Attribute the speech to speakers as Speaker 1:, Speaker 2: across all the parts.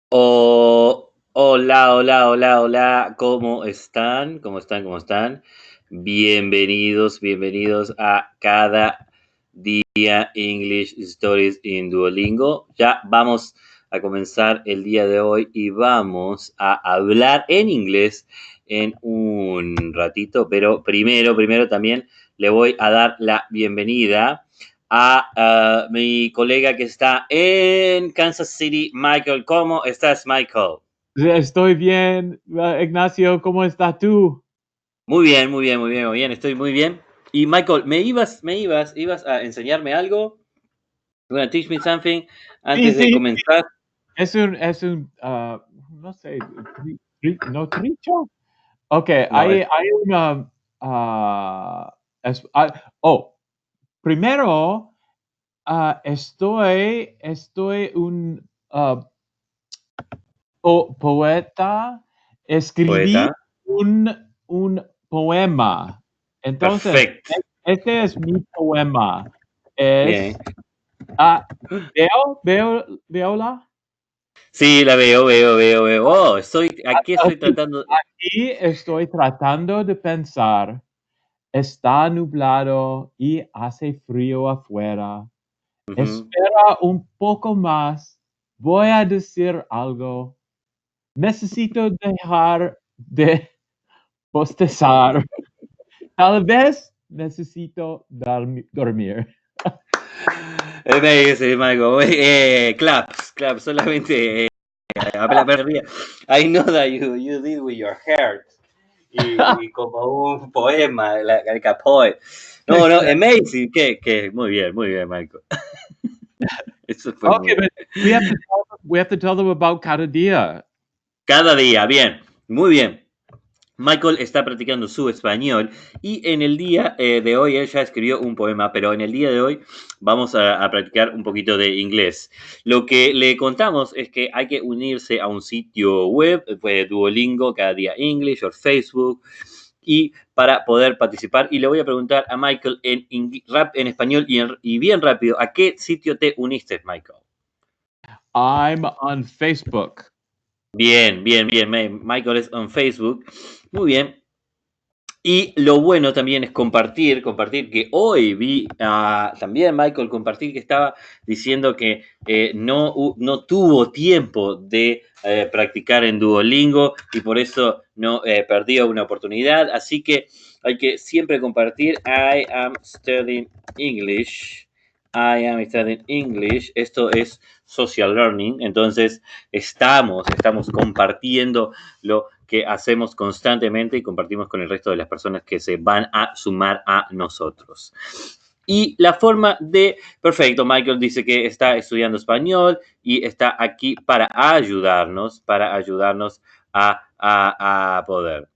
Speaker 1: Hola, hola, hola, hola, ¿cómo están? ¿Cómo están? ¿Cómo están? Bienvenidos, bienvenidos a Cada Día English Stories in Duolingo. Ya vamos a comenzar el día de hoy y vamos a hablar en inglés en un ratito, pero primero también le voy a dar la bienvenida a mi colega que está en Kansas City, Michael. ¿Cómo estás, Michael?
Speaker 2: Estoy bien, Ignacio, ¿cómo estás tú?
Speaker 1: Muy bien, muy bien, muy bien, muy bien. Estoy muy bien. Y Michael, ibas a enseñarme algo. You wanna teach me something
Speaker 2: Sí,
Speaker 1: antes de
Speaker 2: sí,
Speaker 1: comenzar.
Speaker 2: no sé, ¿no tricho? Okey,
Speaker 1: No,
Speaker 2: hay una, primero, estoy un, poeta, escribí
Speaker 1: poeta.
Speaker 2: un un poema. Entonces,
Speaker 1: Perfecto.
Speaker 2: este es mi poema. Es
Speaker 1: Bien.
Speaker 2: Ah, ¿veola?
Speaker 1: Sí, la veo, veo. Oh, aquí estoy
Speaker 2: Aquí
Speaker 1: tratando.
Speaker 2: aquí estoy tratando de pensar, está nublado y hace frío afuera.
Speaker 1: Ujú.
Speaker 2: Espera un poco más, voy a decir algo. Necesito dejar de bostezar. Tal vez necesito dormir.
Speaker 1: Amazing, Michael. Claps, solamente I know that you did with your heart. Y como un poema, like a poet. No, no, amazing. Muy bien, Michael. Eso fue
Speaker 2: Okay,
Speaker 1: muy.
Speaker 2: but we have to tell them about cada día.
Speaker 1: Cada día, bien, muy bien. Michael está practicando su español y en el día de hoy él ya escribió un poema, pero en el día de hoy vamos a practicar un poquito de inglés. Lo que le contamos es que hay que unirse a un sitio web, Duolingo, Cada Día English o Facebook, y para poder participar. Y le voy a preguntar a Michael en español y bien rápido, ¿a qué sitio te uniste, Michael?
Speaker 2: I'm on Facebook.
Speaker 1: Bien. Michael es en Facebook. Muy bien. Y lo bueno también es compartir que hoy vi también Michael compartir que estaba diciendo que no tuvo tiempo de practicar en Duolingo y por eso no perdió una oportunidad. Así que hay que siempre compartir. I am studying English. I am studying English. Esto es social learning. Entonces estamos compartiendo lo que hacemos constantemente y compartimos con el resto de las personas que se van a sumar a nosotros. Y la forma de, perfecto, Michael dice que está estudiando español y está aquí para ayudarnos a poder.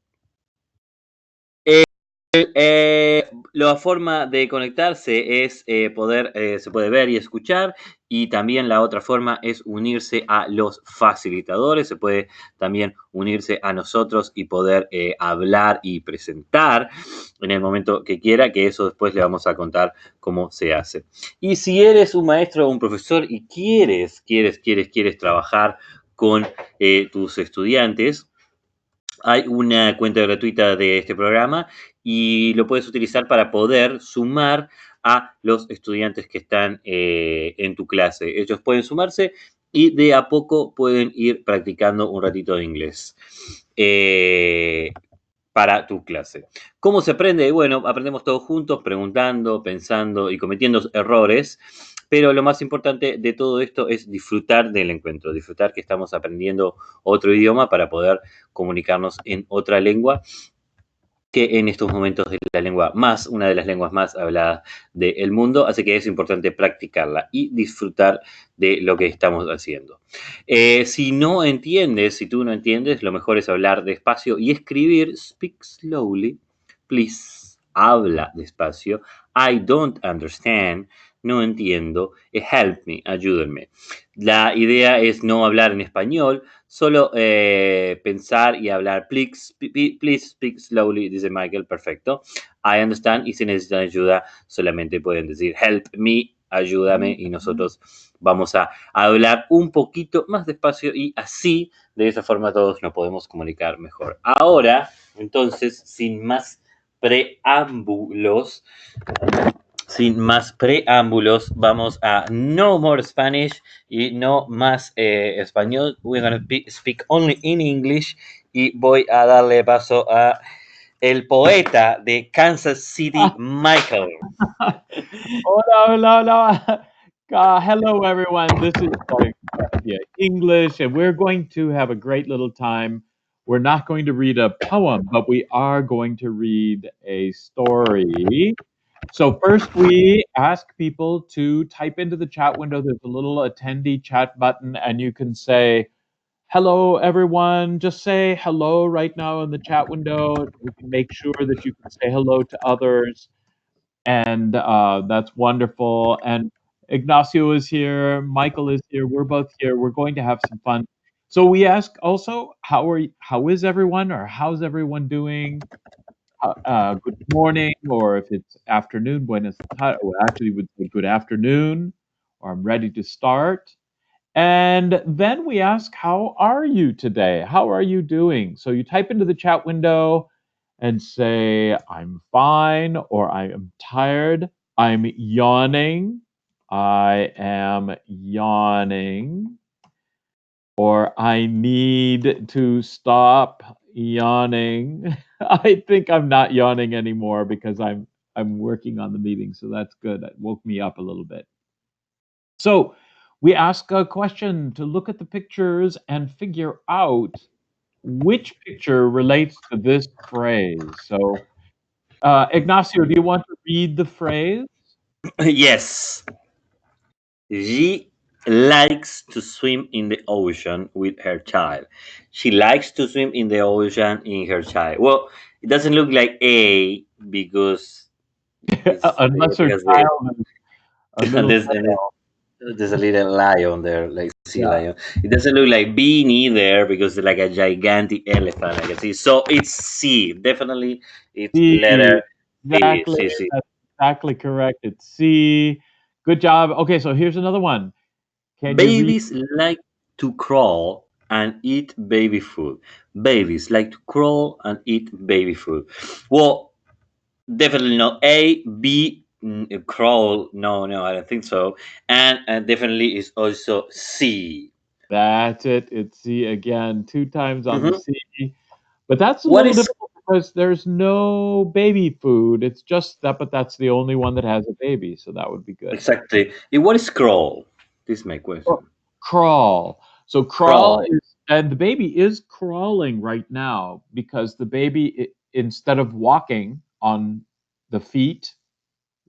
Speaker 1: La forma de conectarse es se puede ver y escuchar, y también la otra forma es unirse a los facilitadores, se puede también unirse a nosotros y poder hablar y presentar en el momento que quiera, que eso después le vamos a contar cómo se hace. Y si eres un maestro o un profesor y quieres trabajar con tus estudiantes, hay una cuenta gratuita de este programa y lo puedes utilizar para poder sumar a los estudiantes que están en tu clase. Ellos pueden sumarse y de a poco pueden ir practicando un ratito de inglés para tu clase. ¿Cómo se aprende? Bueno, aprendemos todos juntos, preguntando, pensando y cometiendo errores, pero lo más importante de todo esto es disfrutar del encuentro, disfrutar que estamos aprendiendo otro idioma para poder comunicarnos en otra lengua que en estos momentos es una de las lenguas más habladas del mundo, así que es importante practicarla y disfrutar de lo que estamos haciendo. Si tú no entiendes, lo mejor es hablar despacio y escribir, speak slowly, please, habla despacio, I don't understand, no entiendo, help me, ayúdenme. La idea es no hablar en español, solo pensar y hablar. Please speak slowly, dice Michael. Perfecto. I understand. Y si necesitan ayuda, solamente pueden decir help me ayúdame y nosotros vamos a hablar un poquito más despacio y así, de esa forma, todos nos podemos comunicar mejor. Ahora, entonces, sin más preámbulos, vamos a no more Spanish y no más español. We're gonna speak only in English y voy a darle paso a el poeta de Kansas City, Michael.
Speaker 2: Hola, hola, hola. Hello, everyone. This is Cada Dia English, and we're going to have a great little time. We're not going to read a poem, but we are going to read a story. So first, we ask people to type into the chat window. There's a little attendee chat button, and you can say, hello, everyone. Just say hello right now in the chat window. We can make sure that you can say hello to others. And that's wonderful. And Ignacio is here. Michael is here. We're both here. We're going to have some fun. So we ask also, how is everyone, or how's everyone doing? Good morning, or if it's afternoon, buenas tardes. Well, actually, would say good afternoon, or I'm ready to start. And then we ask, how are you today? How are you doing? So you type into the chat window and say, I'm fine, or I am tired, I'm yawning, I am yawning, or I need to stop yawning. I think I'm not yawning anymore because I'm working on the meeting, so that's good. That woke me up a little bit. So we ask a question to look at the pictures and figure out which picture relates to this phrase. So, Ignacio, do you want to read the phrase?
Speaker 1: Yes. She likes to swim in the ocean with her child. She likes to swim in the ocean in her child. Well, it doesn't look like A because
Speaker 2: Unless her
Speaker 1: because
Speaker 2: child is a little
Speaker 1: there's,
Speaker 2: girl.
Speaker 1: there's a little lion there, like sea
Speaker 2: Yeah.
Speaker 1: lion. It doesn't look like B neither because it's like a gigantic elephant. I can see. So it's C. Definitely, it's
Speaker 2: C.
Speaker 1: letter C.
Speaker 2: Exactly.
Speaker 1: C. C.
Speaker 2: That's exactly correct. It's C. Good job. Okay, so here's another one. Can you read
Speaker 1: Babies like to crawl and eat baby food. Babies like to crawl and eat baby food. Well, definitely not A. B. Crawl. No, no, I don't think so. And definitely is also C.
Speaker 2: That's it. It's C again, 2 times on the
Speaker 1: Mhm.
Speaker 2: C. But that's a
Speaker 1: What
Speaker 2: little
Speaker 1: is
Speaker 2: difficult because there's no baby food. It's just that, but that's the only one that has a baby, so that would be good.
Speaker 1: exactly? What is crawl? This is my
Speaker 2: Oh,
Speaker 1: question.
Speaker 2: crawl. So crawl
Speaker 1: Crawl.
Speaker 2: is, and the baby is crawling right now because the baby, instead of walking on the feet,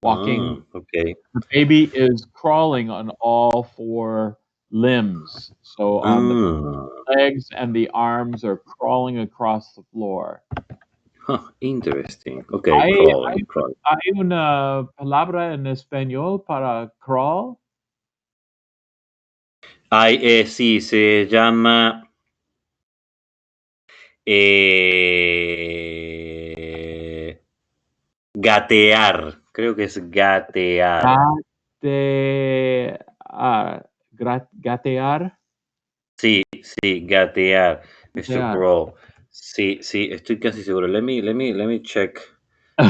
Speaker 2: walking,
Speaker 1: Okay.
Speaker 2: the baby is crawling on all 4 limbs. So on the
Speaker 1: Mm.
Speaker 2: legs and the arms are crawling across the floor.
Speaker 1: Huh, interesting. Okay,
Speaker 2: Hay
Speaker 1: crawling, crawling.
Speaker 2: hay una palabra en español para crawl.
Speaker 1: Sí, se llama eh, gatear. Creo que es gatear.
Speaker 2: Gate gatear,
Speaker 1: Sí, gatear. Mr.
Speaker 2: gatear.
Speaker 1: Crow. Sí, sí, estoy casi seguro. Let me check.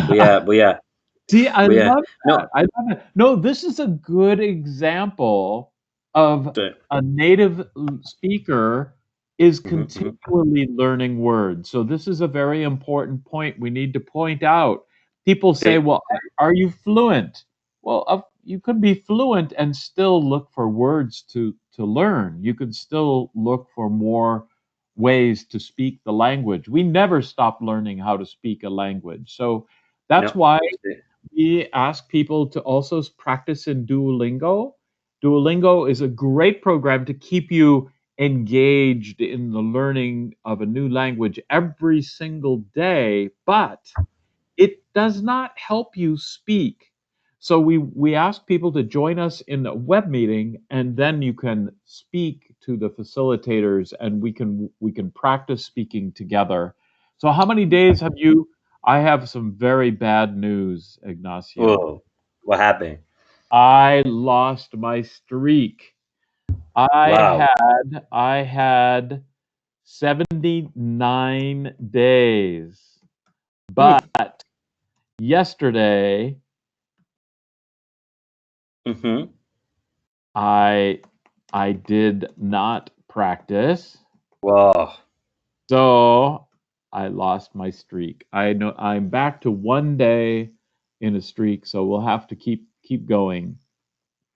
Speaker 1: Voy a,
Speaker 2: See, I
Speaker 1: voy a.
Speaker 2: love
Speaker 1: No.
Speaker 2: that. I love it. No, this is a good example of
Speaker 1: Sí.
Speaker 2: a native speaker is
Speaker 1: Ujú, ujú.
Speaker 2: continually learning words. So this is a very important point we need to point out. People say,
Speaker 1: Sí,
Speaker 2: "Well, are you fluent?" Well, you could be fluent and still look for words to learn. You could still look for more ways to speak the language. We never stop learning how to speak a language. So that's
Speaker 1: no.
Speaker 2: why
Speaker 1: Sí.
Speaker 2: we ask people to also practice in Duolingo. Duolingo is a great program to keep you engaged in the learning of a new language every single day, but it does not help you speak. So we ask people to join us in a web meeting, and then you can speak to the facilitators, and we can practice speaking together. So how many days have you? I have some very bad news, Ignacio.
Speaker 1: Oh, what happened?
Speaker 2: I lost my streak.
Speaker 1: Wow.
Speaker 2: I had 79 days.
Speaker 1: Hmm.
Speaker 2: But yesterday
Speaker 1: Mm-hmm.
Speaker 2: I I did not practice,
Speaker 1: Wow.
Speaker 2: so I lost my streak. I know I'm back to 1 day in a streak, so we'll have to keep going.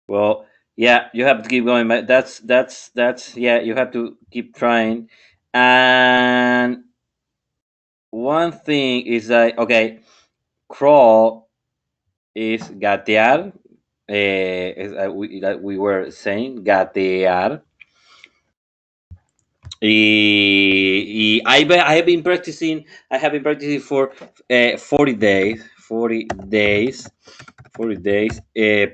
Speaker 1: Well, yeah, you have to keep going. But that's yeah, you have to keep trying. And one thing is that okay, crawl is gatear. Like we were saying, gatear. I have been practicing. I have been practicing for 40 days. 40 days. 40 days.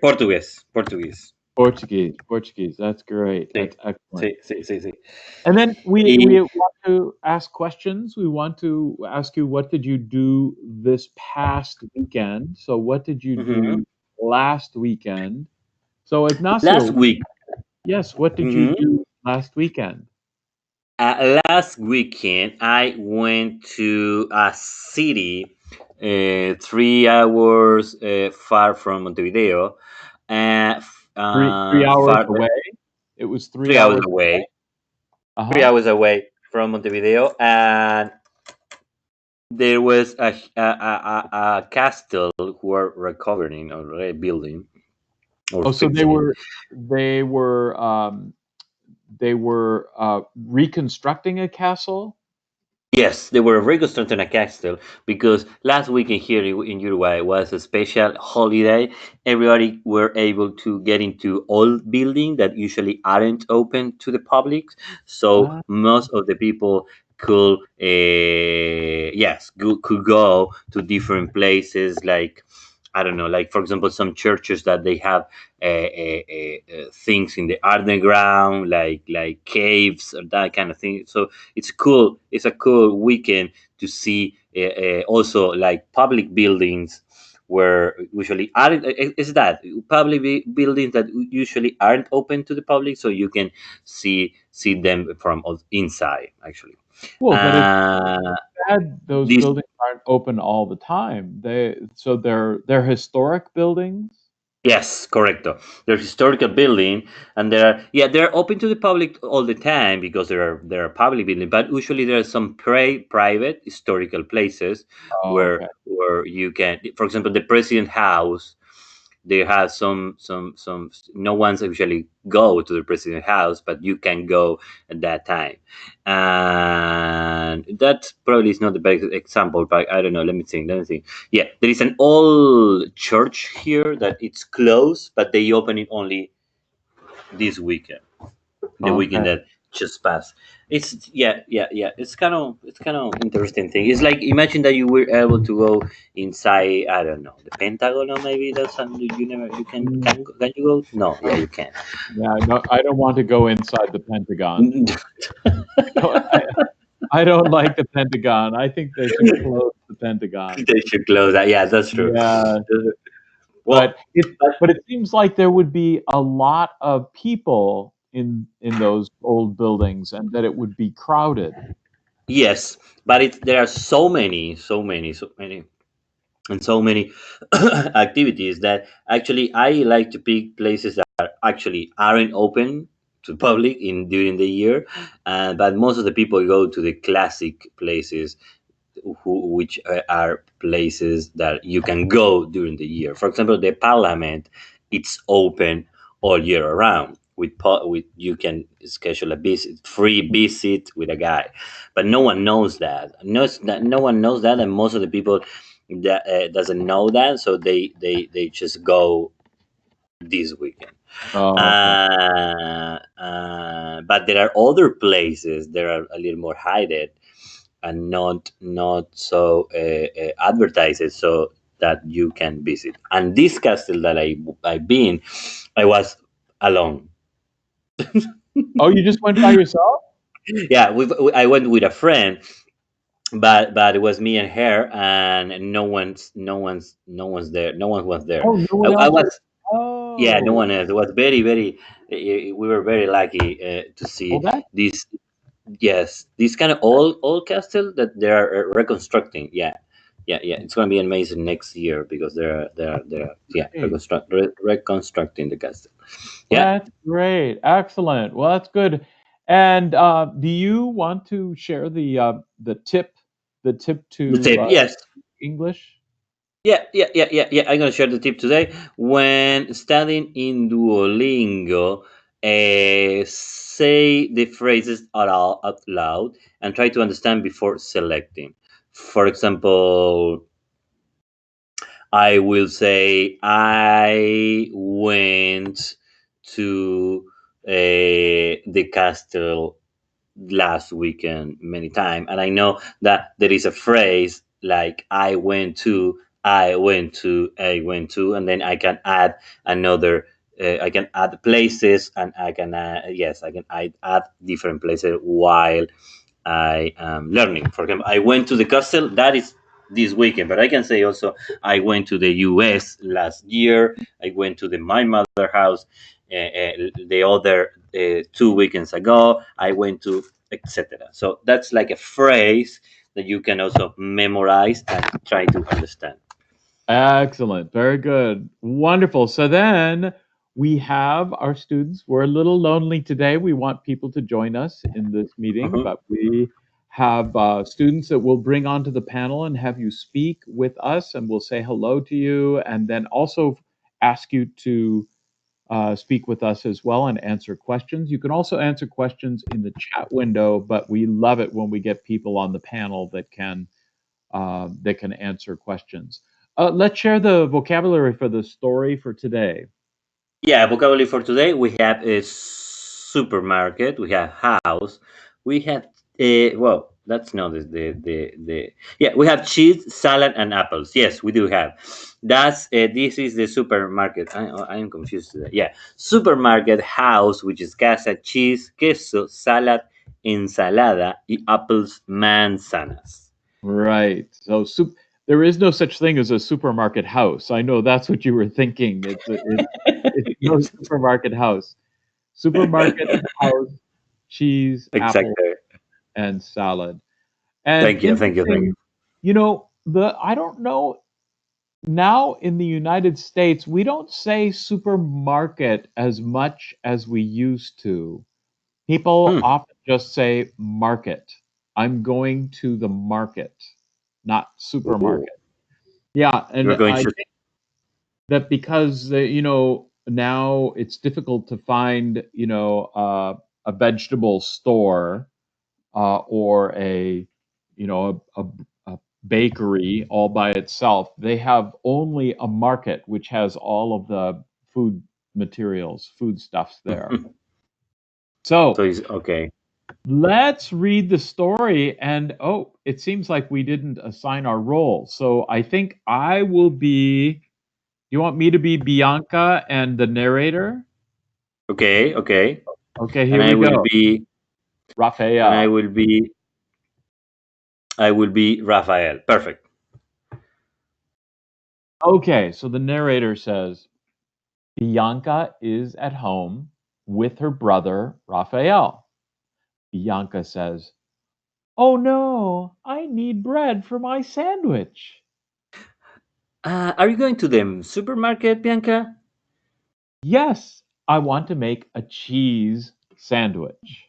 Speaker 1: Portuguese. Portuguese.
Speaker 2: Portuguese, that's great.
Speaker 1: Sí,
Speaker 2: That's excellent.
Speaker 1: sí, sí, sí, sí.
Speaker 2: And then we
Speaker 1: Y,
Speaker 2: want to ask questions. We want to ask you, what did you do this past weekend? So what did you
Speaker 1: mhm.
Speaker 2: do last weekend? So
Speaker 1: Last
Speaker 2: Ignacio,
Speaker 1: week.
Speaker 2: yes, what did you
Speaker 1: Mhm.
Speaker 2: do last weekend?
Speaker 1: Last weekend, I went to a city 3 hours far from Montevideo, and
Speaker 2: Three hours
Speaker 1: far
Speaker 2: away? It was three
Speaker 1: 3 hours
Speaker 2: hours
Speaker 1: away. three
Speaker 2: Uh-huh.
Speaker 1: hours away from Montevideo, and there was a castle who were recovering or rebuilding or
Speaker 2: Oh, so
Speaker 1: fixing.
Speaker 2: they were, they were, reconstructing a castle?
Speaker 1: Yes, they were reconstructing a castle because last weekend here in Uruguay was a special holiday. Everybody were able to get into old buildings that usually aren't open to the public. So
Speaker 2: Ah,
Speaker 1: most of the people could, could go to different places like I don't know, like for example, some churches that they have things in the underground, like caves or that kind of thing. So it's cool. It's a cool weekend to see also like public buildings where usually aren't. Is that public buildings that usually aren't open to the public, so you can see them from inside actually.
Speaker 2: well, but it's
Speaker 1: Uh,
Speaker 2: sad those
Speaker 1: this
Speaker 2: buildings aren't open all the time. They're historic buildings?
Speaker 1: Yes, correcto. There's historical building, and they're open to the public all the time because there are public buildings. But usually there are some private historical places
Speaker 2: Oh,
Speaker 1: where
Speaker 2: okay.
Speaker 1: you can, for example, the president house. They have some. No one's usually go to the president house, but you can go at that time, and that probably is not the best example. But I don't know. Let me think. Let me think. Yeah, there is an old church here that it's closed, but they open it only this weekend, the
Speaker 2: Okay.
Speaker 1: weekend that just passed. It's yeah. It's kind of interesting thing. It's like imagine that you were able to go inside. I don't know the Pentagon, or maybe that's something you never you
Speaker 2: Mm,
Speaker 1: can you go? No, yeah, you can.
Speaker 2: yeah, I don't want to go inside the Pentagon. No, I don't like the Pentagon. I think they should close the Pentagon.
Speaker 1: They should close that. Yeah, that's true.
Speaker 2: Yeah,
Speaker 1: Well,
Speaker 2: but it seems like there would be a lot of people in those old buildings and that it would be crowded.
Speaker 1: yes, but there are so many, and so many activities that actually I like to pick places that actually aren't open to public in during the year, but most of the people go to the classic places which are places that you can go during the year. For example, the parliament, it's open all year around. With you can schedule a visit, free visit with a guy, but no one knows that. No one knows that, and most of the people that doesn't know that, so they just go this weekend.
Speaker 2: Oh, okay.
Speaker 1: But there are other places that are a little more hidden and not so advertised so that you can visit. And this castle that I've been, I was alone.
Speaker 2: Oh, you just went by yourself?
Speaker 1: Yeah, I went with a friend, but it was me and her, and no one's there. No one was there.
Speaker 2: Oh, no
Speaker 1: I,
Speaker 2: one
Speaker 1: I
Speaker 2: else was.
Speaker 1: was Yeah, no
Speaker 2: No.
Speaker 1: one else. It was very, very. We were very lucky to
Speaker 2: Well,
Speaker 1: see
Speaker 2: that's
Speaker 1: this. Yes, this kind of old castle that they are reconstructing. Yeah, yeah, yeah. It's going to be amazing next year because they're yeah
Speaker 2: great.
Speaker 1: reconstructing the castle. Yeah,
Speaker 2: That's great. Excellent. Well, that's good. And do you want to share the tip, the tip
Speaker 1: the
Speaker 2: to
Speaker 1: tip. Yes.
Speaker 2: English?
Speaker 1: Yeah. I'm gonna share the tip today. When studying in Duolingo, say the phrases out loud and try to understand before selecting. For example, I will say I went to the castle last weekend many times, and I know that there is a phrase like I went to, and then I can add another. I can add places, and I can yes, I can add different places while I am learning. For example, I went to the castle. That is this weekend, but I can say also I went to the U.S. last year. I went to the my mother house the other 2 weekends ago. I went to etc. So that's like a phrase that you can also memorize and try to understand.
Speaker 2: Excellent. Very good. Wonderful. So then we have our students. We're a little lonely today. We want people to join us in this meeting,
Speaker 1: Mhm.
Speaker 2: but we have students that we'll bring onto the panel and have you speak with us, and we'll say hello to you, and then also ask you to speak with us as well and answer questions. You can also answer questions in the chat window, but we love it when we get people on the panel that can answer questions. Let's share the vocabulary for the story for today.
Speaker 1: Yeah, vocabulary for today we have a supermarket, we have house, we have well, that's not the yeah, we have cheese, salad, and apples. Yes, we do have. That's this is the supermarket. I am confused today. Yeah, supermarket, house, which is casa, cheese, queso, salad, ensalada, y apples, manzanas.
Speaker 2: Right. So there is no such thing as a supermarket house. I know that's what you were thinking. It's no supermarket house. Supermarket house, cheese, apple,
Speaker 1: Exactly.
Speaker 2: and salad. And
Speaker 1: Thank you. Thank you. Thank you.
Speaker 2: interesting, the I don't know now in the United States, we don't say supermarket as much as we used to. People
Speaker 1: Hmm.
Speaker 2: often just say market. I'm going to the market, not
Speaker 1: Ooh.
Speaker 2: supermarket. Yeah,
Speaker 1: You're
Speaker 2: and
Speaker 1: going
Speaker 2: I
Speaker 1: to.
Speaker 2: think that because now it's difficult to find a vegetable store or a bakery all by itself. They have only a market which has all of the food materials, foodstuffs there.
Speaker 1: So
Speaker 2: So
Speaker 1: it's okay.
Speaker 2: let's read the story. And oh, it seems like we didn't assign our role. So I think I will be. You want me to be Bianca and the narrator?
Speaker 1: Okay. Okay.
Speaker 2: Okay,
Speaker 1: And
Speaker 2: here
Speaker 1: I
Speaker 2: we
Speaker 1: will
Speaker 2: go.
Speaker 1: be and
Speaker 2: Raphael.
Speaker 1: I will be Raphael. Perfect.
Speaker 2: Okay, so the narrator says Bianca is at home with her brother Raphael. Bianca says, "Oh no, I need bread for my sandwich."
Speaker 1: Are you going to the supermarket, Bianca?
Speaker 2: Yes, I want to make a cheese sandwich.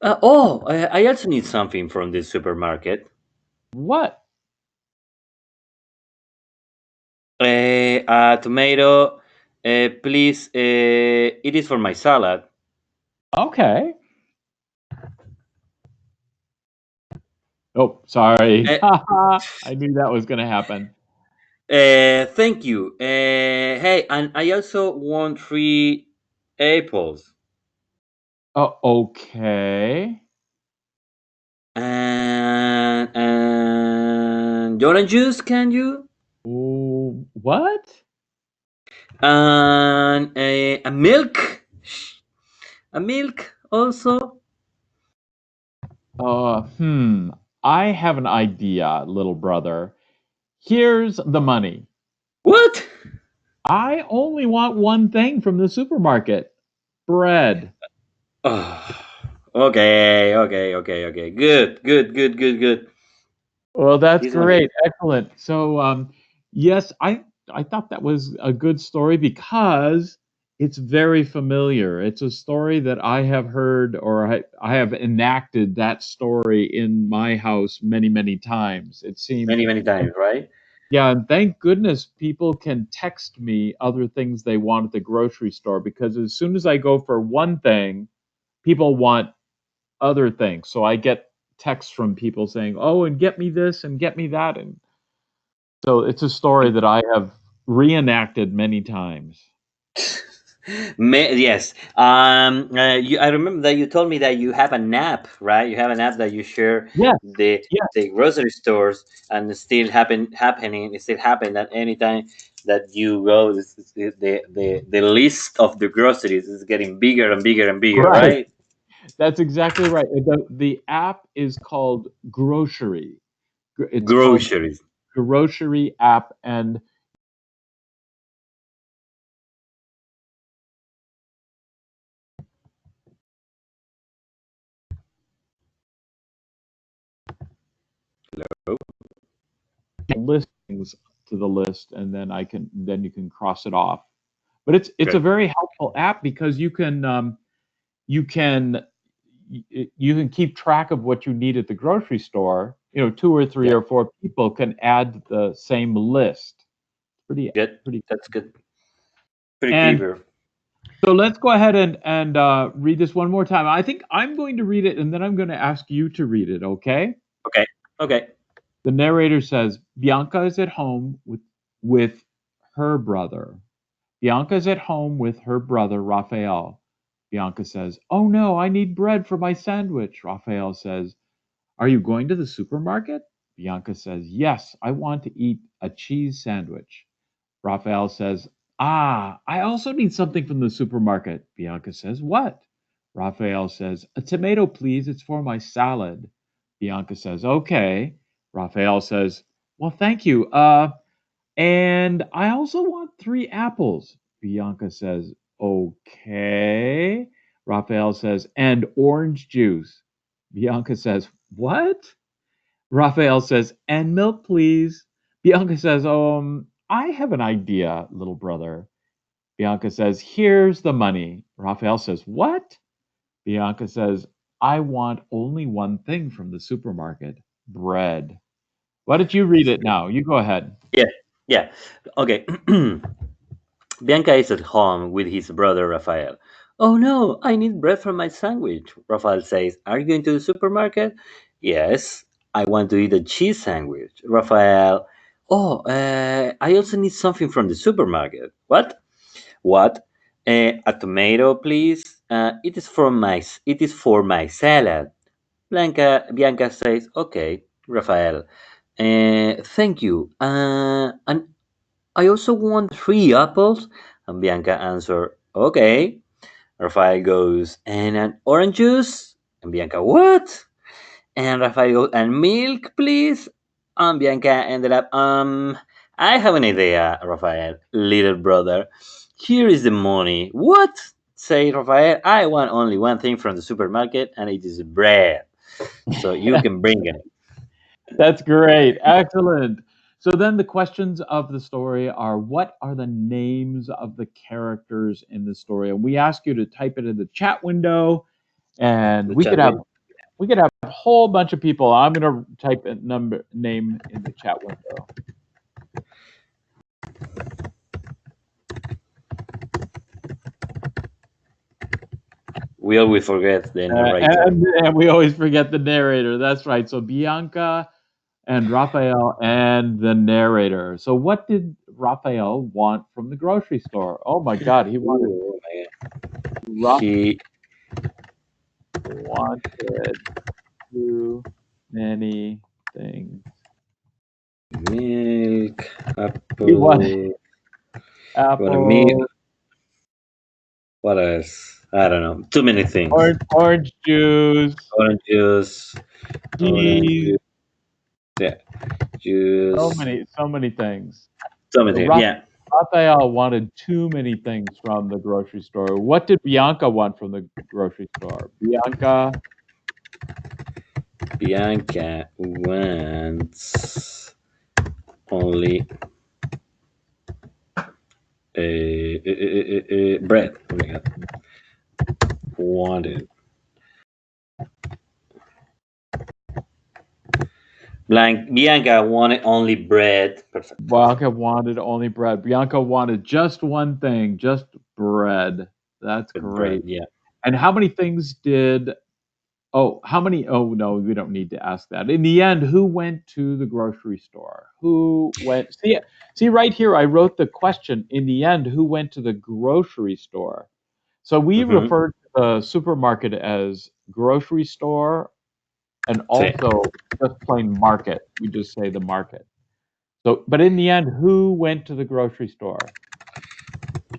Speaker 1: I also need something from this supermarket.
Speaker 2: What?
Speaker 1: A tomato, please. It is for my salad.
Speaker 2: Okay. Oh, sorry.
Speaker 1: Uh,
Speaker 2: I knew that was going to happen.
Speaker 1: Thank you. Hey, and I also want 3 apples
Speaker 2: Okay.
Speaker 1: and orange juice. Can you?
Speaker 2: Ooh, what?
Speaker 1: And a milk. A milk also.
Speaker 2: Uh, hmm. I have an idea, little brother. Here's the money.
Speaker 1: What?
Speaker 2: I only want one thing from the supermarket: bread.
Speaker 1: Oh, okay. Good.
Speaker 2: Well, that's
Speaker 1: This one is
Speaker 2: great. Excellent. So, yes, I thought that was a good story because it's very familiar. It's a story that I have heard, or I have enacted that story in my house many, many times. It seems,
Speaker 1: many times, right?
Speaker 2: yeah, and thank goodness people can text me other things they want at the grocery store, because as soon as I go for one thing, people want other things. So I get texts from people saying, "Oh, and get me this and get me that." And so it's a story that I have reenacted many times.
Speaker 1: Yes. I remember that you told me that you have an app, right? You have an app that you share
Speaker 2: Yes,
Speaker 1: the
Speaker 2: yes,
Speaker 1: the grocery stores, and it still happening. It still happen at any time that you go. The list of the groceries is getting bigger and bigger and bigger,
Speaker 2: right.
Speaker 1: right?
Speaker 2: That's exactly right. The app is called Grocery. It's called
Speaker 1: Groceries.
Speaker 2: Grocery app, and listings to the list, and then you can cross it off. But it's a
Speaker 1: Good.
Speaker 2: very helpful app because you can you can keep track of what you need at the grocery store. You know, two or three
Speaker 1: Yeah.
Speaker 2: or four people can add the same list. Pretty
Speaker 1: Good.
Speaker 2: pretty.
Speaker 1: That's good. Pretty
Speaker 2: And
Speaker 1: clever.
Speaker 2: so let's go ahead and read this one more time. I think I'm going to read it, and then I'm going to ask you to read it. Okay?
Speaker 1: Okay. Okay.
Speaker 2: The narrator says Bianca is at home with her brother. Bianca is at home with her brother Raphael. Bianca says, "Oh no, I need bread for my sandwich." Raphael says, "Are you going to the supermarket?" Bianca says, "Yes, I want to eat a cheese sandwich." Raphael says, "Ah, I also need something from the supermarket." Bianca says, "What?" Raphael says, "A tomato, please. It's for my salad." Bianca says, "Okay." Raphael says, "Well, thank you. And I also want 3 apples." Bianca says, "Okay." Raphael says, "And orange juice." Bianca says, "What?" Raphael says, "And milk, please." Bianca says, "I have an idea, little brother." Bianca says, "Here's the money." Raphael says, "What?" Bianca says, "I want only one thing from the supermarket: bread." Why don't you read it now? You go ahead.
Speaker 1: Yeah. Yeah. Okay. Bianca is at home with his brother Rafael. "Oh no, I need bread for my sandwich." Rafael says, "Are you going to the supermarket?" "Yes, I want to eat a cheese sandwich." Rafael, "Oh, I also need something from the supermarket." "What?" "What?" "A tomato, please. It is for my salad." Bianca says, "Okay." Rafael, "Thank you. And I also want 3 apples." And Bianca answered, "Okay." Rafael goes, "And an orange juice?" And Bianca, "What?" And Rafael goes, "And milk, please." And Bianca ended up, I have an idea, Rafael, little brother. "Here is the money." "What?" said Rafael. "I want only one thing from the supermarket, and it is bread. So you can bring it."
Speaker 2: That's great. Excellent. So then the questions of the story are: what are the names of the characters in the story? And we ask you to type it in the chat window, and
Speaker 1: The chat with
Speaker 2: we could have a whole bunch of people. I'm going to type a name in the chat window.
Speaker 1: we always forget the narrator.
Speaker 2: And we always forget the narrator. That's right. So Bianca and Raphael and the narrator. So what did Raphael want from the grocery store? Oh my God,
Speaker 1: Ooh, oh my God.
Speaker 2: Raph
Speaker 1: He
Speaker 2: wanted too many things.
Speaker 1: milk,
Speaker 2: He wanted
Speaker 1: apple, what a meal,
Speaker 2: apple,
Speaker 1: what else? I don't know. Too many things.
Speaker 2: orange juice,
Speaker 1: Orange juice, orange
Speaker 2: cheese,
Speaker 1: juice, yeah, juice,
Speaker 2: so many things.
Speaker 1: so
Speaker 2: So
Speaker 1: many, yeah.
Speaker 2: Raphael wanted too many things from the grocery store. What did Bianca want from the grocery store? Bianca
Speaker 1: Bianca wants only bread. Oh my god. Wanted. Bianca wanted only bread. Perfect.
Speaker 2: Bianca wanted only bread. Bianca wanted just one thing, just bread. That's
Speaker 1: Bread,
Speaker 2: great.
Speaker 1: yeah.
Speaker 2: And how many things did how many oh no, we don't need to ask that. In the end, who went to the grocery store? Who went see right here I wrote the question. In the end, who went to the grocery store? So we
Speaker 1: Mm-hmm.
Speaker 2: refer to the supermarket as grocery store and
Speaker 1: Sí.
Speaker 2: also just plain market. We just say the market. So, but in the end, who went to the grocery store?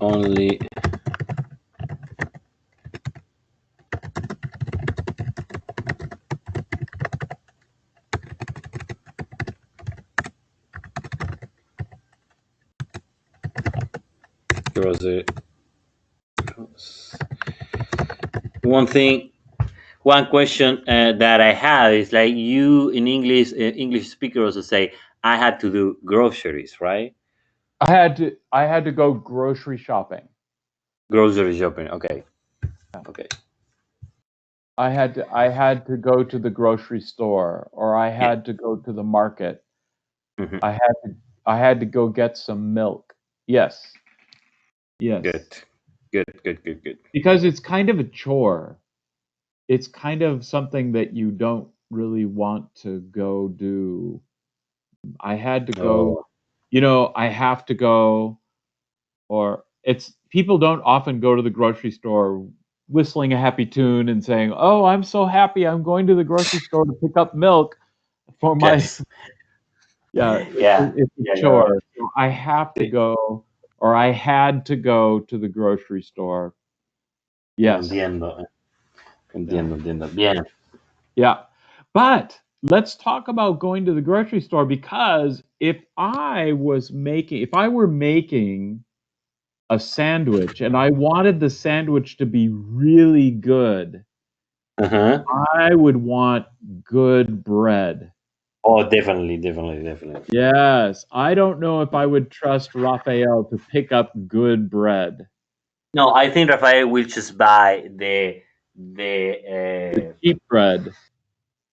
Speaker 1: Only grocery. One question that I have is like you in English, English speaker also say I had to do groceries, right?
Speaker 2: I had to go grocery shopping.
Speaker 1: Grocery shopping. Okay.
Speaker 2: Yeah.
Speaker 1: Okay.
Speaker 2: I had to go to the grocery store or I
Speaker 1: Yeah.
Speaker 2: had to go to the market.
Speaker 1: Mm-hmm.
Speaker 2: I had to I had to go get some milk. Yes. Yes.
Speaker 1: Good. Good. Good. Good. Good.
Speaker 2: Because it's kind of a chore. It's kind of something that you don't really want to go do. I had to go,
Speaker 1: Oh,
Speaker 2: I have to go, or it's people don't often go to the grocery store whistling a happy tune and saying, "Oh, I'm so happy I'm going to the grocery store to pick up milk for my."
Speaker 1: yes.
Speaker 2: Yeah,
Speaker 1: Yeah.
Speaker 2: it's a
Speaker 1: Yeah. You're
Speaker 2: chore. So I have to
Speaker 1: right.
Speaker 2: go, or I had to go to the grocery store. Yes.
Speaker 1: Entiendo.
Speaker 2: Yeah.
Speaker 1: Entiendo. Bien.
Speaker 2: Yeah. But let's talk about going to the grocery store because if I were making a sandwich and I wanted the sandwich to be really good,
Speaker 1: Uh huh.
Speaker 2: I would want good bread.
Speaker 1: Oh, definitely.
Speaker 2: Yes, I don't know if I would trust Raphael to pick up good bread.
Speaker 1: No, I think Rafael will just buy
Speaker 2: The
Speaker 1: the
Speaker 2: cheap bread.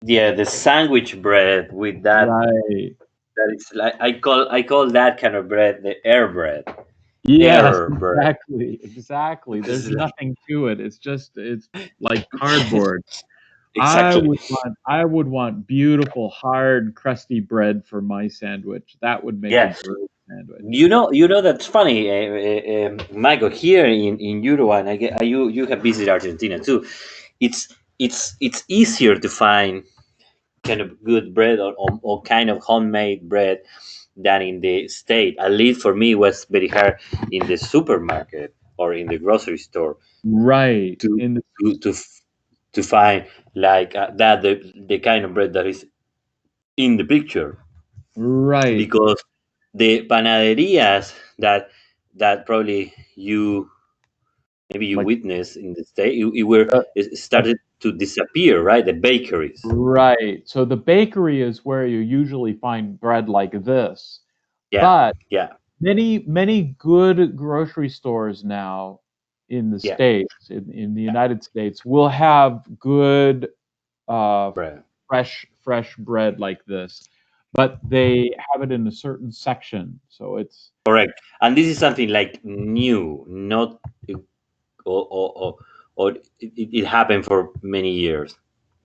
Speaker 1: the sandwich bread with
Speaker 2: Right.
Speaker 1: that is like I call that kind of bread the air bread.
Speaker 2: Yes,
Speaker 1: Error bread.
Speaker 2: exactly.
Speaker 1: Because
Speaker 2: There's
Speaker 1: it's like
Speaker 2: nothing to it. It's like cardboard.
Speaker 1: exactly.
Speaker 2: I would want beautiful, hard, crusty bread for my sandwich. That would make a
Speaker 1: Yeah.
Speaker 2: great sandwich.
Speaker 1: You know that's funny, Michael. Here in Uruguay, and you have visited Argentina too. It's easier to find kind of good bread or kind of homemade bread than in the state. At least for me, it was very hard in the supermarket or in the grocery store
Speaker 2: Right.
Speaker 1: to
Speaker 2: In the
Speaker 1: to to, f- to find like that the kind of bread that is in the picture,
Speaker 2: right.
Speaker 1: because the panaderias that probably you maybe you
Speaker 2: Like
Speaker 1: witnessed in the state
Speaker 2: the
Speaker 1: it
Speaker 2: uh,
Speaker 1: started to disappear, right? The bakeries.
Speaker 2: right. So the bakery is where you usually find bread like this.
Speaker 1: Yeah,
Speaker 2: But
Speaker 1: yeah,
Speaker 2: many good grocery stores now in the
Speaker 1: yeah,
Speaker 2: States, in the
Speaker 1: yeah.
Speaker 2: United States, will have good uh,
Speaker 1: Bread.
Speaker 2: fresh bread like this, but they have it in a certain section. So it's
Speaker 1: Correct. And this is something like new, not or it happened for many years,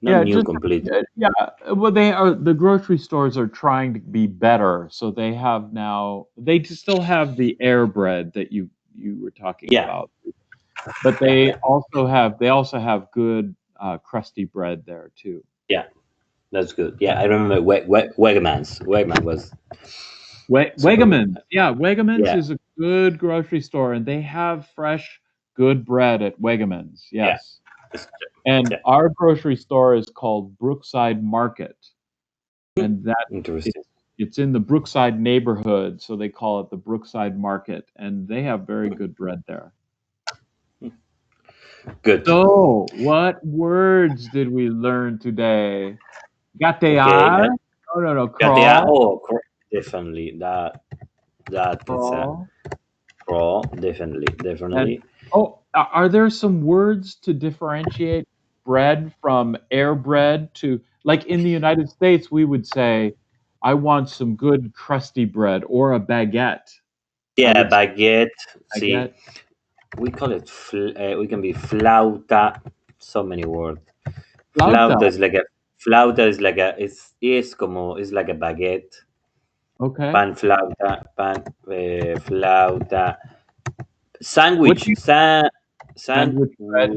Speaker 1: not
Speaker 2: yeah,
Speaker 1: new
Speaker 2: just
Speaker 1: completely.
Speaker 2: yeah. Well, they are the grocery stores are trying to be better, so they have now they still have the air bread that you were talking
Speaker 1: Yeah,
Speaker 2: about, but
Speaker 1: yeah, yeah,
Speaker 2: they also have good crusty bread there too.
Speaker 1: yeah. That's good. Yeah, I remember Wegmans. Wegman was super good.
Speaker 2: Wegmans, yeah, Wegmans
Speaker 1: Yeah,
Speaker 2: is a good grocery store, and they have fresh, good bread at Wegmans.
Speaker 1: yeah,
Speaker 2: Yes. And
Speaker 1: yeah.
Speaker 2: our grocery store is called Brookside Market, and that is
Speaker 1: Interesting.
Speaker 2: It's in the Brookside neighborhood, so they call it the Brookside Market, and they have very good bread there.
Speaker 1: Good.
Speaker 2: So, what words did we learn today?
Speaker 1: Okay.
Speaker 2: Gatear? No,
Speaker 1: Katea.
Speaker 2: crawl,
Speaker 1: Oh, definitely. That it's a
Speaker 2: crawl,
Speaker 1: raw. Definitely.
Speaker 2: and
Speaker 1: Definitely.
Speaker 2: are there some words to differentiate bread from air bread to, like in the United States, we would say, I want some good crusty bread or a baguette. I
Speaker 1: Yeah,
Speaker 2: would say
Speaker 1: baguette. See,
Speaker 2: baguette.
Speaker 1: we call it. We can be flauta. So many words.
Speaker 2: Flauta.
Speaker 1: Flauta is like a. Es como es like a baguette.
Speaker 2: Okay.
Speaker 1: Pan flauta. Pan flauta.
Speaker 2: What do
Speaker 1: Sandwich.
Speaker 2: you sandwich bread?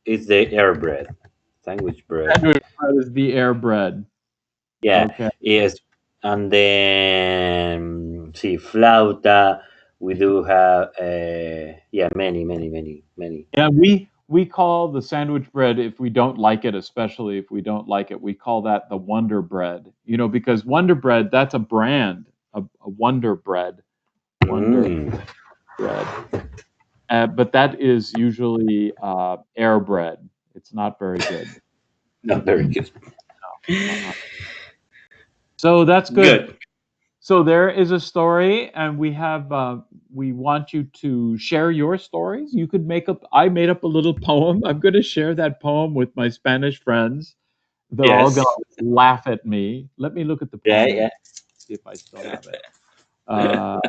Speaker 1: Is the air bread. Sandwich bread.
Speaker 2: Sandwich bread is the air bread.
Speaker 1: Yeah,
Speaker 2: Okay.
Speaker 1: yes. And then, see, flauta. We do have, yeah, many.
Speaker 2: Yeah, we call the sandwich bread, if we don't like it, especially if we don't like it, we call that the Wonder Bread. You know, because Wonder Bread, that's a brand, a Wonder Bread, Wonder
Speaker 1: Mm,
Speaker 2: Bread. But that is usually air bread. It's not very good.
Speaker 1: not very good.
Speaker 2: Uh-uh. So that's good.
Speaker 1: Good.
Speaker 2: So there is a story, and we want you to share your stories. You could make up. I made up a little poem. I'm going to share that poem with my Spanish friends. They're all going
Speaker 1: Yes.
Speaker 2: to laugh at me. Let me look at the
Speaker 1: Yeah,
Speaker 2: poem
Speaker 1: yeah.
Speaker 2: again. See if I still have it. Uh,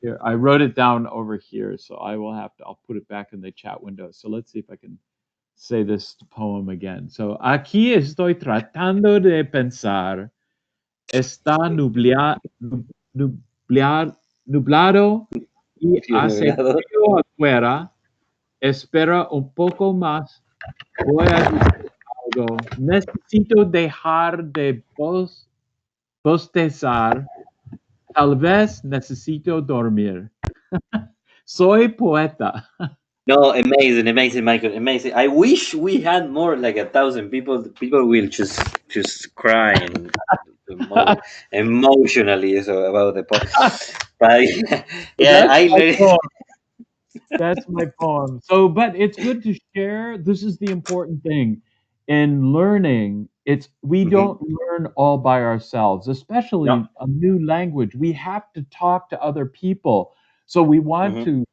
Speaker 2: Here, I wrote it down over here, so I will have to. I'll put it back in the chat window. So let's see if I can say this poem again. So aquí estoy tratando de pensar. Está nublado y
Speaker 1: Sí,
Speaker 2: hace
Speaker 1: nublado.
Speaker 2: frío afuera. Espera un poco más. Voy a decir algo. Necesito dejar de bostezar. Tal vez necesito dormir. Soy poeta.
Speaker 1: No, amazing, Michael, amazing. I wish we had more like 1,000 people. People will just cry and emotionally so about the but yeah,
Speaker 2: That's
Speaker 1: I
Speaker 2: my
Speaker 1: really,
Speaker 2: poem. That's my poem. So, but it's good to share. This is the important thing in learning. It's we
Speaker 1: Mhm.
Speaker 2: don't learn all by ourselves,
Speaker 1: No.
Speaker 2: especially a new language. We have to talk to other people. So we want
Speaker 1: Mhm.
Speaker 2: to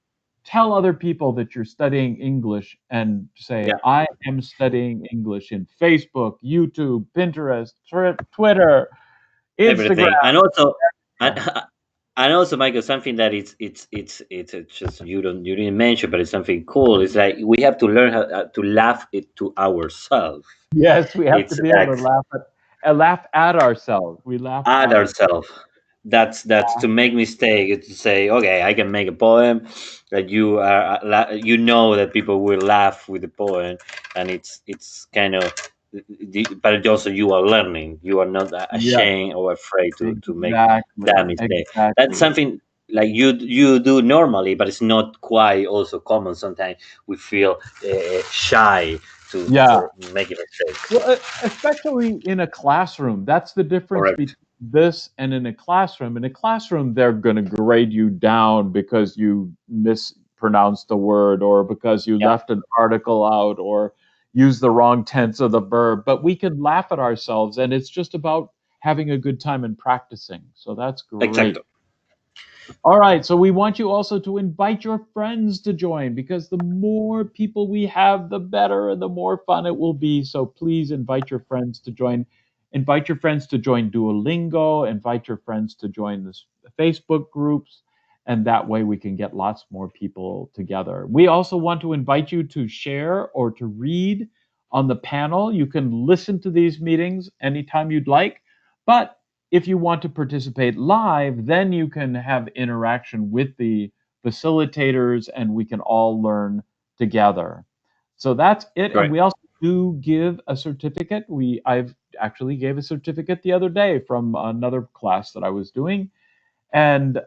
Speaker 2: tell other people that you're studying English and say,
Speaker 1: Yeah,
Speaker 2: I am studying English in Facebook, YouTube, Pinterest, Twitter, Instagram.
Speaker 1: everything, and also, and,
Speaker 2: Yeah.
Speaker 1: and also, Michael, something that it's just you didn't mention, but it's something cool. It's like we have to learn how to laugh it to ourselves.
Speaker 2: Yes, we have to
Speaker 1: It's
Speaker 2: be able
Speaker 1: that
Speaker 2: to laugh at ourselves. We laugh
Speaker 1: add
Speaker 2: at
Speaker 1: ourselves. That's to make mistake. It's to say, okay, I can make a poem that you know that people will laugh with the poem, and it's kind of, but also you are learning. You are not
Speaker 2: Yes,
Speaker 1: ashamed or afraid to make that
Speaker 2: exactly,
Speaker 1: mistake. That's
Speaker 2: exactly.
Speaker 1: something like you do normally, but it's not quite also common. Sometimes we feel shy to
Speaker 2: Yeah.
Speaker 1: for making mistakes.
Speaker 2: Well, especially in a classroom, that's the difference
Speaker 1: Correct.
Speaker 2: between this and in a classroom. In a classroom, they're going to grade you down because you mispronounced a word or because you
Speaker 1: Yeah.
Speaker 2: left an article out or used the wrong tense of the verb. But we can laugh at ourselves, and it's just about having a good time and practicing. So that's great.
Speaker 1: Exacto.
Speaker 2: All right, so we want you also to invite your friends to join because the more people we have, the better and the more fun it will be. So please invite your friends to join. Invite your friends to join Duolingo, invite your friends to join the Facebook groups, and that way we can get lots more people together. We also want to invite you to share or to read on the panel. You can listen to these meetings anytime you'd like, but if you want to participate live, then you can have interaction with the facilitators and we can all learn together. So that's it. And
Speaker 1: Right.
Speaker 2: we also do give a certificate. I've actually gave a certificate the other day from another class that I was doing. And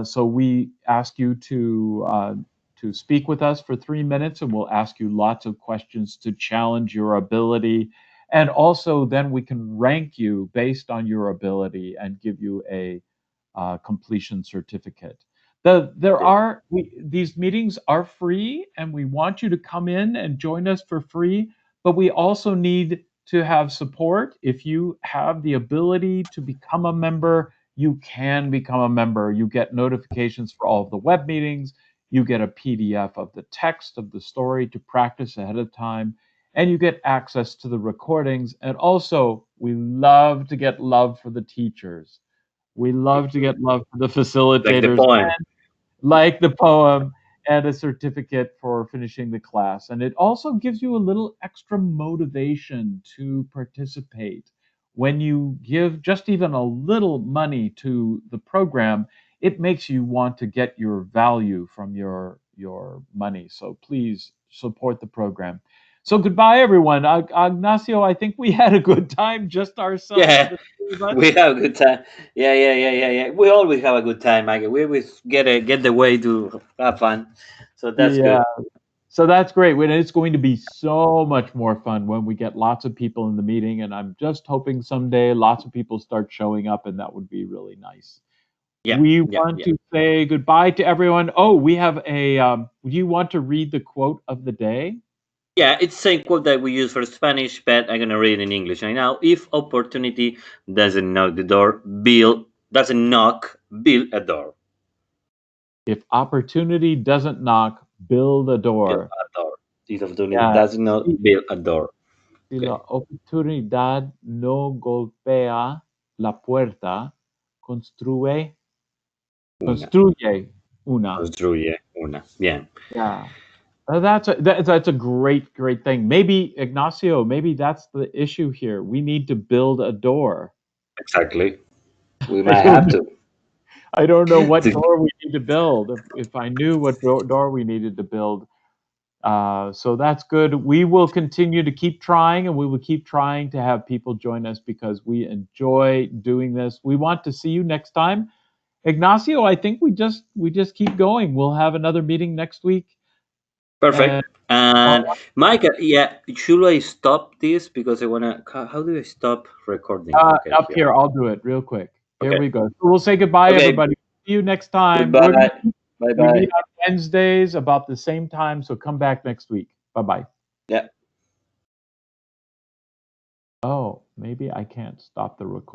Speaker 2: so we ask you to speak with us for 3 minutes, and we'll ask you lots of questions to challenge your ability. And also, then we can rank you based on your ability and give you a completion certificate. These meetings are free, and we want you to come in and join us for free. But we also need to have support. If you have the ability to become a member, you can become a member. You get notifications for all of the web meetings. You get a PDF of the text of the story to practice ahead of time, and you get access to the recordings. And also, we love to get love for the teachers. We love to get love for the
Speaker 1: Like the
Speaker 2: facilitators,
Speaker 1: poem.
Speaker 2: like the poem, and a certificate for finishing the class. And it also gives you a little extra motivation to participate. When you give just even a little money to the program, it makes you want to get your value from your money. So please support the program. So goodbye, everyone. Ignacio, I think we had a good time, just ourselves,
Speaker 1: Yeah,
Speaker 2: the three of us.
Speaker 1: we have a good time. Yeah. We always have a good time, Michael. We always get the way to have fun. So that's
Speaker 2: Yeah.
Speaker 1: good.
Speaker 2: So that's great. And it's going to be so much more fun when we get lots of people in the meeting. And I'm just hoping someday lots of people start showing up, and that would be really nice.
Speaker 1: Yeah,
Speaker 2: We
Speaker 1: yeah,
Speaker 2: want
Speaker 1: yeah.
Speaker 2: to say goodbye to everyone. Oh, we have a. Do you want to read the quote of the day?
Speaker 1: Yeah, it's the same quote that we use for Spanish, but I'm gonna read it in English right now. If opportunity doesn't knock the door, build a door.
Speaker 2: If opportunity doesn't knock, build a
Speaker 1: Build
Speaker 2: door.
Speaker 1: a door. If opportunity
Speaker 2: Yeah.
Speaker 1: does not
Speaker 2: Si,
Speaker 1: build a door.
Speaker 2: si la
Speaker 1: Okay.
Speaker 2: oportunidad no golpea la puerta, construye,
Speaker 1: Una.
Speaker 2: construye una.
Speaker 1: Construye una. Bien.
Speaker 2: Yeah. That's a great thing. Maybe Ignacio, maybe that's the issue here. We need to build a door.
Speaker 1: Exactly. We
Speaker 2: I
Speaker 1: might
Speaker 2: don't
Speaker 1: have to.
Speaker 2: I don't know what door we need to build. If I knew what door we needed to build, so that's good. We will continue to keep trying, and we will keep trying to have people join us because we enjoy doing this. We want to see you next time. Ignacio, I think we just keep going. We'll have another meeting next week. And
Speaker 1: Perfect. And Mike, yeah, should I stop this because I wanna? How do I stop recording? Okay,
Speaker 2: Up
Speaker 1: here.
Speaker 2: here, I'll do it real quick. Here
Speaker 1: Okay.
Speaker 2: we go. So we'll say goodbye,
Speaker 1: Okay.
Speaker 2: everybody. See you next time.
Speaker 1: Goodbye. Bye
Speaker 2: We meet
Speaker 1: bye.
Speaker 2: on Wednesdays about the same time, so come back next week. Bye-bye.
Speaker 1: Yeah.
Speaker 2: Oh, maybe I can't stop the recording.